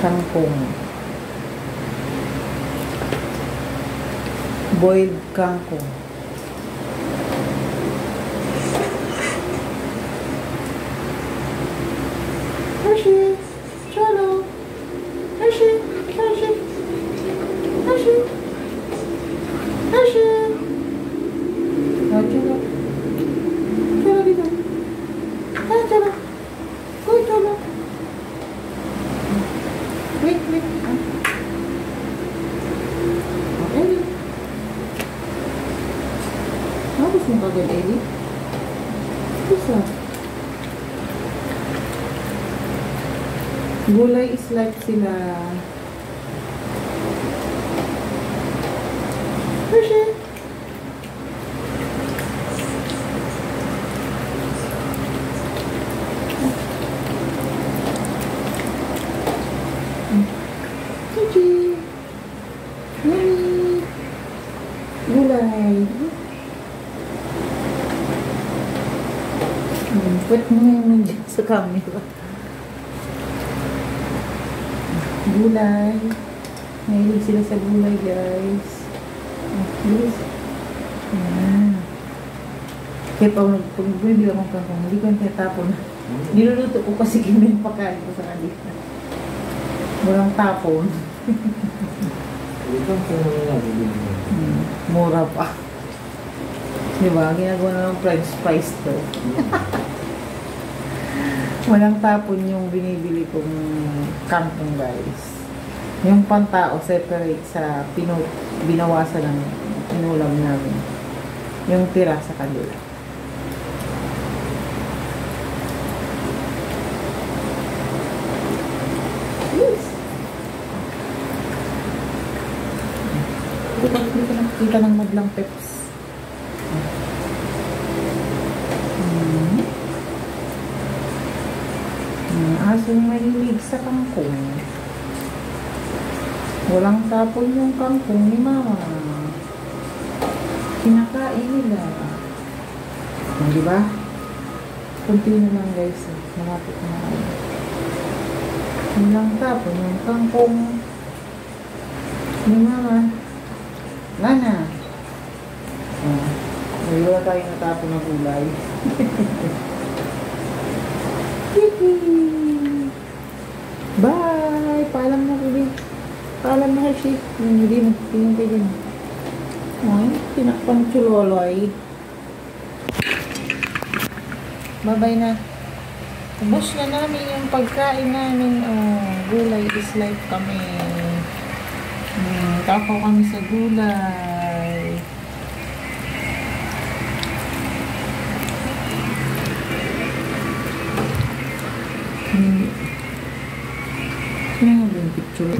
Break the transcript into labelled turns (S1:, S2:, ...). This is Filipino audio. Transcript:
S1: Kangkong. Boiled kangkong. Hershey, Cholo, Hershey, Hershey, Hershey, Hershey. Oh, Cholo. Cholo dito. Ah, Cholo. Go, Cholo. Wait. Okay. Tapos mo kagad, Eddie? Isa. Gulay is like sila. Hershey. Hershey. Yummy. Gulay. Pwede mo yung sa camera. Gulay. Mahilig sila sa gulay, guys. Please. Ayan. Kaya pag bumibili akong kangkong, hindi ko yung tinatapon. Niluluto ko kasi kimin pagkain ko sa kanila. Walang tapon. Mura pa. Diba? Ginagawa na ng french fries to. Walang tapon yung binibili kong kangkong, guys. Yung pantao separate sa binawasan ng pinulam namin. Yung tira sa kanila. Yes! Hindi ko nakikita ng madlang peps. Asong mahilig sa kangkong. Walang tapon yung kangkong ni mama. Kinakain nila. Di ba? Kunti na lang, guys. Malapit na ako. Walang tapon yung kangkong ni mama. Lana. Wala tayo natapon na gulay. Bye! Paalam na, baby. Paalam na, Hershey. Hindi magpingin kayo din. Ay, tinakpan chuloloy. Bye-bye na. Ubus na namin yung pagkain namin. Oh, gulay is life kami. Takaw kami sa gulay. Ano nga ba yung picture?